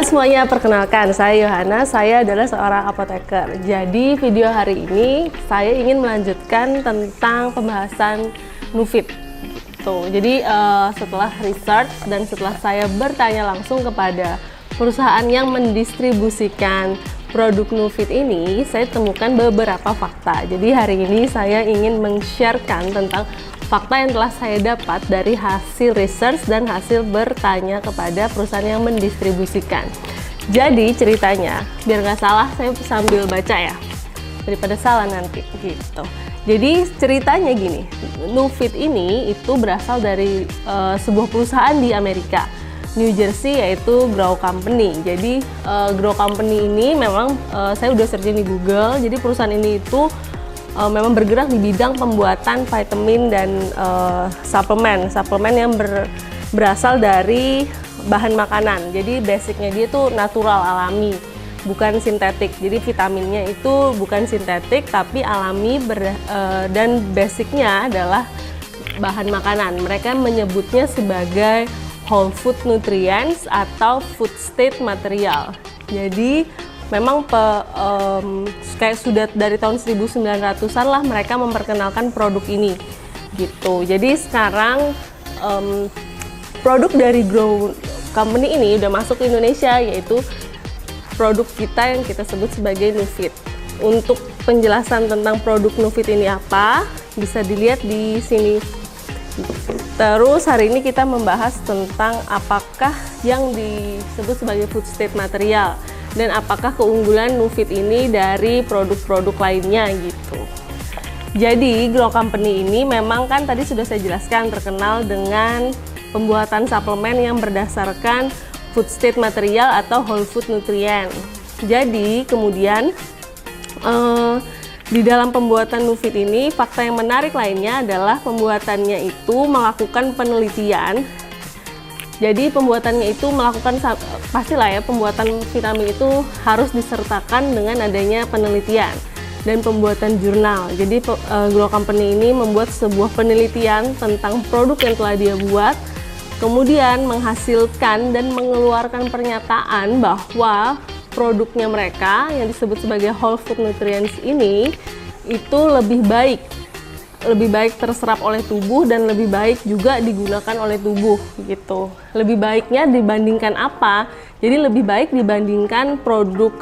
Halo semuanya, perkenalkan saya Yohana, saya adalah seorang apoteker. Jadi video hari ini saya ingin melanjutkan tentang pembahasan Nufit. Jadi setelah research dan setelah saya bertanya langsung kepada perusahaan yang mendistribusikan produk Nufit ini, saya temukan beberapa fakta. Jadi hari ini saya ingin men-sharekan tentang fakta yang telah saya dapat dari hasil research dan hasil bertanya kepada perusahaan yang mendistribusikan. Jadi ceritanya, biar nggak salah saya sambil baca ya, daripada salah nanti gitu. Jadi ceritanya gini, Nufit ini itu berasal dari sebuah perusahaan di Amerika, New Jersey, yaitu Grow Company. Jadi Grow Company ini memang saya udah searching di Google. Jadi perusahaan ini itu memang bergerak di bidang pembuatan vitamin dan suplemen yang berasal dari bahan makanan. Jadi basicnya dia tuh natural, alami, bukan sintetik. Jadi vitaminnya itu bukan sintetik tapi alami dan basicnya adalah bahan makanan. Mereka menyebutnya sebagai whole food nutrients atau food state material. Jadi memang kayak sudah dari tahun 1900-an lah mereka memperkenalkan produk ini gitu. Jadi sekarang produk dari Grow Company ini udah masuk ke Indonesia, yaitu produk kita yang kita sebut sebagai Nufit. Untuk penjelasan tentang produk Nufit ini apa, bisa dilihat di sini. Terus hari ini kita membahas tentang apakah yang disebut sebagai food state material dan apakah keunggulan Nufit ini dari produk-produk lainnya gitu. Jadi Grow Company ini memang kan tadi sudah saya jelaskan terkenal dengan pembuatan suplemen yang berdasarkan food state material atau whole food nutrient. Jadi kemudian di dalam pembuatan Nufit ini fakta yang menarik lainnya adalah pembuatannya itu melakukan penelitian. Jadi pembuatannya itu pastilah ya, pembuatan vitamin itu harus disertakan dengan adanya penelitian dan pembuatan jurnal. Jadi Grow Company ini membuat sebuah penelitian tentang produk yang telah dia buat, kemudian menghasilkan dan mengeluarkan pernyataan bahwa produknya mereka yang disebut sebagai whole food nutrients ini itu lebih baik terserap oleh tubuh dan lebih baik juga digunakan oleh tubuh gitu. Lebih baiknya dibandingkan apa? Jadi lebih baik dibandingkan produk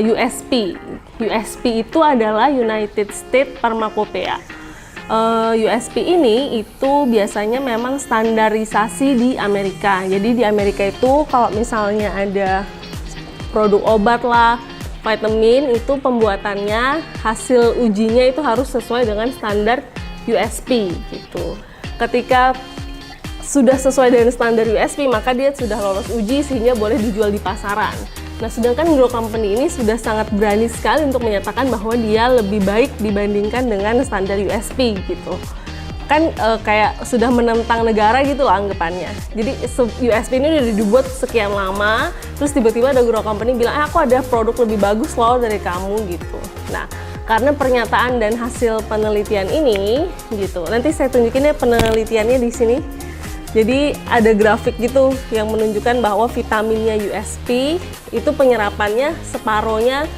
USP. USP itu adalah United States Pharmacopoeia. USP ini itu biasanya memang standarisasi di Amerika. Jadi di Amerika itu kalau misalnya ada produk obat lah, vitamin, itu pembuatannya, hasil ujinya itu harus sesuai dengan standar USP gitu. Ketika sudah sesuai dengan standar USP, maka dia sudah lolos uji sehingga boleh dijual di pasaran. Nah, sedangkan Grow Company ini sudah sangat berani sekali untuk menyatakan bahwa dia lebih baik dibandingkan dengan standar USP gitu. Kan kayak sudah menentang negara gitu loh anggapannya. Jadi USP ini udah dibuat sekian lama, terus tiba-tiba ada Grow Company bilang, aku ada produk lebih bagus loh dari kamu gitu. Nah, karena pernyataan dan hasil penelitian ini gitu. Nanti saya tunjukin ya penelitiannya di sini. Jadi ada grafik gitu yang menunjukkan bahwa vitaminnya USP itu penyerapannya separohnya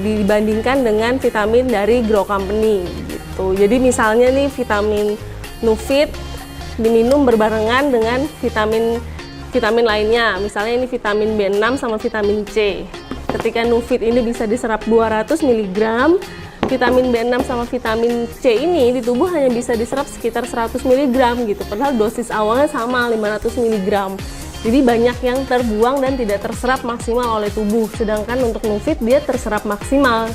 dibandingkan dengan vitamin dari Grow Company gitu. Jadi misalnya nih vitamin Nufit diminum berbarengan dengan vitamin lainnya. Misalnya ini vitamin B6 sama vitamin C. Ketika Nufit ini bisa diserap 200 mg, vitamin B6 sama vitamin C ini di tubuh hanya bisa diserap sekitar 100 mg gitu. Padahal dosis awalnya sama 500 mg. Jadi banyak yang terbuang dan tidak terserap maksimal oleh tubuh. Sedangkan untuk Nufit dia terserap maksimal.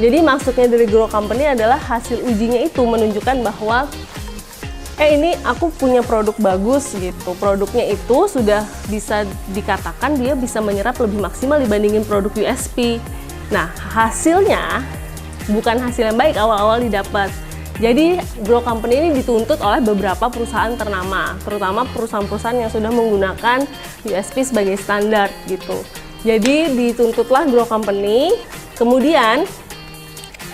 Jadi maksudnya dari Grow Company adalah hasil ujinya itu menunjukkan bahwa ini aku punya produk bagus gitu. Produknya itu sudah bisa dikatakan dia bisa menyerap lebih maksimal dibandingin produk USP. Nah, hasilnya bukan hasil yang baik awal-awal didapat. Jadi Grow Company ini dituntut oleh beberapa perusahaan ternama, terutama perusahaan-perusahaan yang sudah menggunakan USP sebagai standar gitu. Jadi dituntutlah Grow Company, kemudian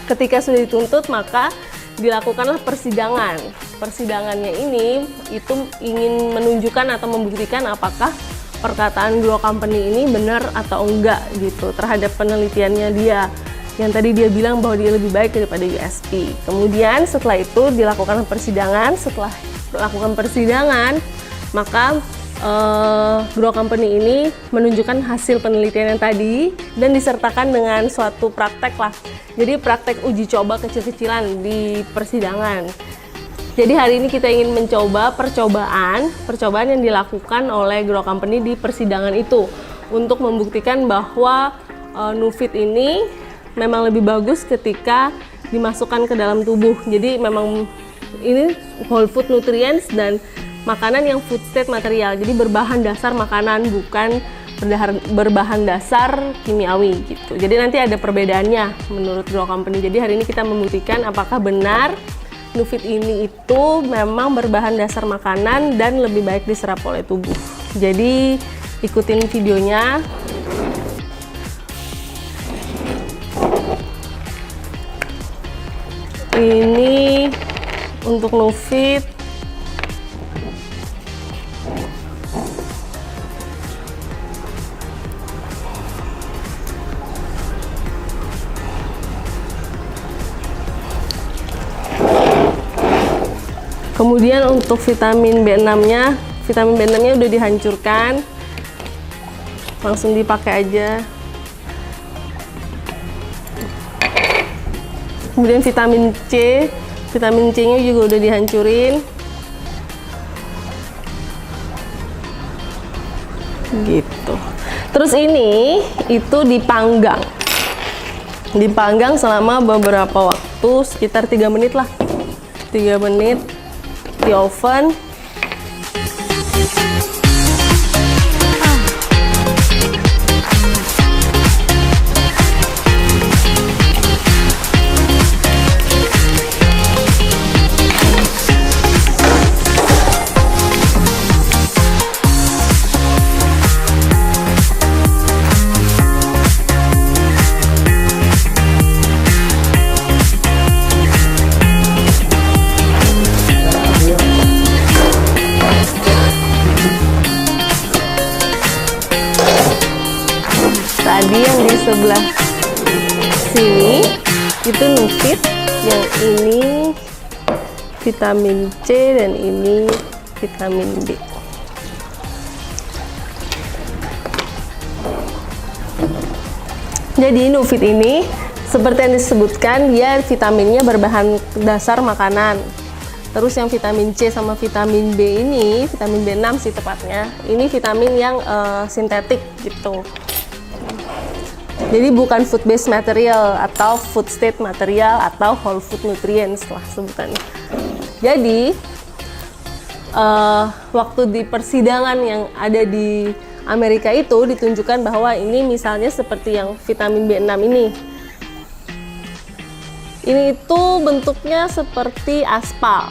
ketika sudah dituntut maka dilakukanlah persidangan. Persidangannya ini itu ingin menunjukkan atau membuktikan apakah perkataan Grow Company ini benar atau enggak gitu terhadap penelitiannya dia. Yang tadi dia bilang bahwa dia lebih baik daripada USP. Kemudian setelah itu dilakukan persidangan. Setelah melakukan persidangan, maka Grow Company ini menunjukkan hasil penelitian yang tadi dan disertakan dengan suatu praktek lah. Jadi praktek uji coba kecil-kecilan di persidangan. Jadi hari ini kita ingin mencoba percobaan yang dilakukan oleh Grow Company di persidangan itu untuk membuktikan bahwa Nufit ini memang lebih bagus ketika dimasukkan ke dalam tubuh. Jadi memang ini whole food nutrients dan makanan yang food state material, jadi berbahan dasar makanan, bukan berbahan dasar kimiawi gitu. Jadi nanti ada perbedaannya menurut Grow Company. Jadi hari ini kita membuktikan apakah benar Nufit ini itu memang berbahan dasar makanan dan lebih baik diserap oleh tubuh. Jadi ikutin videonya. Ini untuk Nufit. Kemudian untuk vitamin B6-nya, udah dihancurkan, langsung dipakai aja. Kemudian vitamin C-nya juga udah dihancurin. Gitu. Terus ini itu dipanggang selama beberapa waktu, sekitar 3 menit lah. 3 menit di oven. Tadi yang di sebelah sini itu Nufit, yang ini vitamin C dan ini vitamin B. Jadi Nufit ini seperti yang disebutkan, dia vitaminnya berbahan dasar makanan. Terus yang vitamin C sama vitamin B ini, vitamin B6 sih tepatnya, ini vitamin yang sintetik gitu. Jadi bukan food based material atau food state material atau whole food nutrients lah sebutannya. Jadi waktu di persidangan yang ada di Amerika itu ditunjukkan bahwa ini misalnya seperti yang vitamin B6 ini. Ini itu bentuknya seperti aspal.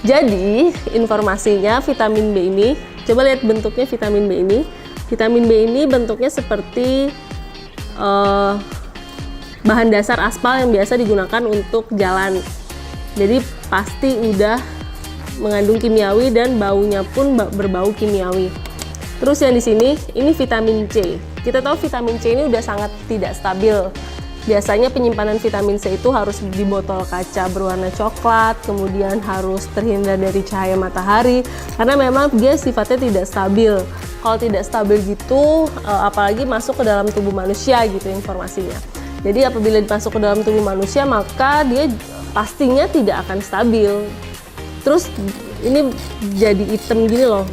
Jadi informasinya vitamin B ini, coba lihat bentuknya vitamin B ini. Vitamin B ini bentuknya seperti bahan dasar aspal yang biasa digunakan untuk jalan. Jadi pasti udah mengandung kimiawi dan baunya pun berbau kimiawi. Terus yang di sini ini vitamin C. Kita tahu vitamin C ini udah sangat tidak stabil. Biasanya penyimpanan vitamin C itu harus di botol kaca berwarna coklat, kemudian harus terhindar dari cahaya matahari karena memang dia sifatnya tidak stabil. Kalau tidak stabil gitu, apalagi masuk ke dalam tubuh manusia gitu informasinya. Jadi apabila masuk ke dalam tubuh manusia, maka dia pastinya tidak akan stabil. Terus ini jadi hitam gini loh.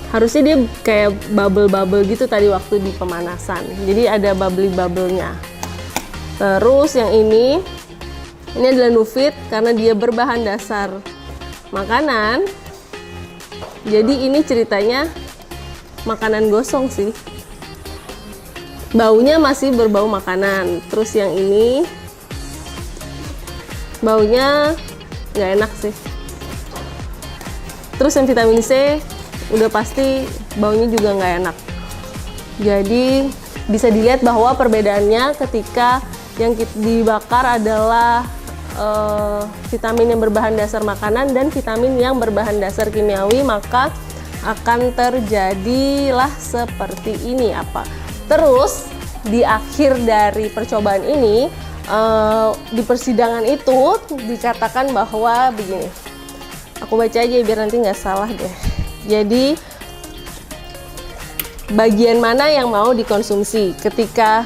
Harusnya dia kayak bubble-bubble gitu tadi waktu di pemanasan. Jadi ada bubbly-bubble-nya. Terus yang ini adalah Nufit karena dia berbahan dasar makanan. Jadi ini ceritanya makanan gosong sih. Baunya masih berbau makanan. Terus yang ini baunya nggak enak sih. Terus yang vitamin C udah pasti baunya juga nggak enak. Jadi bisa dilihat bahwa perbedaannya ketika yang dibakar adalah vitamin yang berbahan dasar makanan dan vitamin yang berbahan dasar kimiawi, maka akan terjadilah seperti ini apa. Terus di akhir dari percobaan ini, di persidangan itu dikatakan bahwa begini, aku baca aja biar nanti nggak salah deh. Jadi bagian mana yang mau dikonsumsi ketika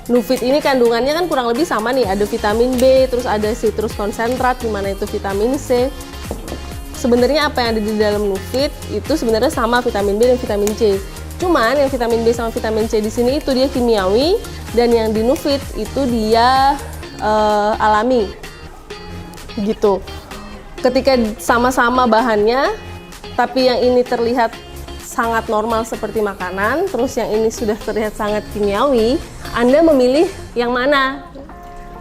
Nufit ini kandungannya kan kurang lebih sama nih, ada vitamin B, terus ada citrus konsentrat, di mana itu vitamin C. Sebenarnya apa yang ada di dalam Nufit itu sebenarnya sama vitamin B dan vitamin C. Cuman yang vitamin B sama vitamin C di sini itu dia kimiawi, dan yang di Nufit itu dia alami. Gitu. Ketika sama-sama bahannya, tapi yang ini terlihat sangat normal seperti makanan, terus yang ini sudah terlihat sangat kimiawi, Anda memilih yang mana?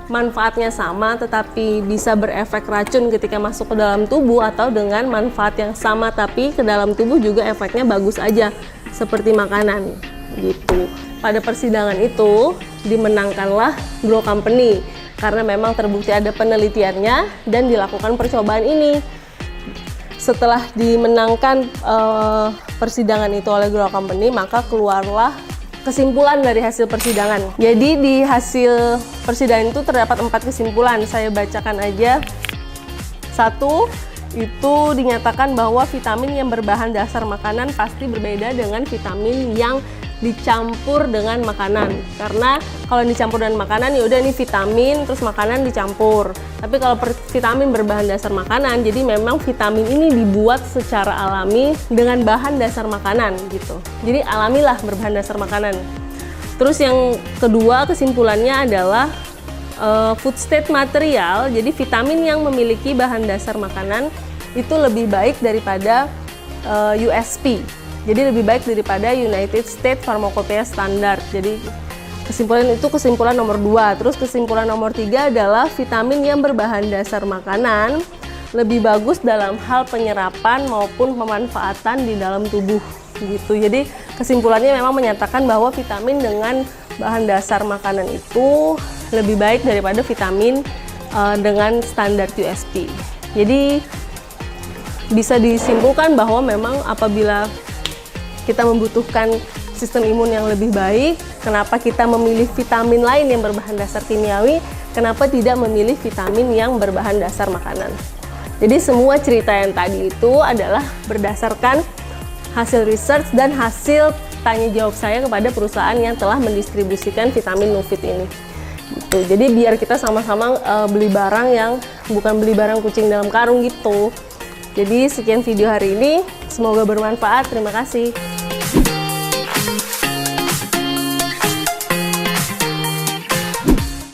Manfaatnya sama tetapi bisa berefek racun ketika masuk ke dalam tubuh, atau dengan manfaat yang sama tapi ke dalam tubuh juga efeknya bagus aja seperti makanan gitu. Pada persidangan itu dimenangkanlah Grow Company karena memang terbukti ada penelitiannya dan dilakukan percobaan ini. Setelah dimenangkan persidangan itu oleh Grow Company, maka keluarlah kesimpulan dari hasil persidangan. Jadi di hasil persidangan itu terdapat 4 kesimpulan. Saya bacakan aja. 1, itu dinyatakan bahwa vitamin yang berbahan dasar makanan pasti berbeda dengan vitamin yang dicampur dengan makanan. Karena kalau dicampur dengan makanan ya udah ini vitamin terus makanan dicampur. Tapi kalau vitamin berbahan dasar makanan, jadi memang vitamin ini dibuat secara alami dengan bahan dasar makanan gitu. Jadi alamilah berbahan dasar makanan. Terus yang kedua kesimpulannya adalah food state material. Jadi vitamin yang memiliki bahan dasar makanan itu lebih baik daripada USP. Jadi lebih baik daripada United States Pharmacopoeia Standard. Jadi kesimpulan nomor 2. Terus kesimpulan nomor 3 adalah vitamin yang berbahan dasar makanan lebih bagus dalam hal penyerapan maupun pemanfaatan di dalam tubuh gitu. Jadi kesimpulannya memang menyatakan bahwa vitamin dengan bahan dasar makanan itu lebih baik daripada vitamin dengan standar USP. Jadi bisa disimpulkan bahwa memang apabila kita membutuhkan sistem imun yang lebih baik, kenapa kita memilih vitamin lain yang berbahan dasar kimiawi, kenapa tidak memilih vitamin yang berbahan dasar makanan. Jadi semua cerita yang tadi itu adalah berdasarkan hasil research dan hasil tanya jawab saya kepada perusahaan yang telah mendistribusikan vitamin Nufit ini. Gitu. Jadi biar kita sama-sama beli barang yang bukan beli barang kucing dalam karung gitu. Jadi sekian video hari ini, semoga bermanfaat. Terima kasih.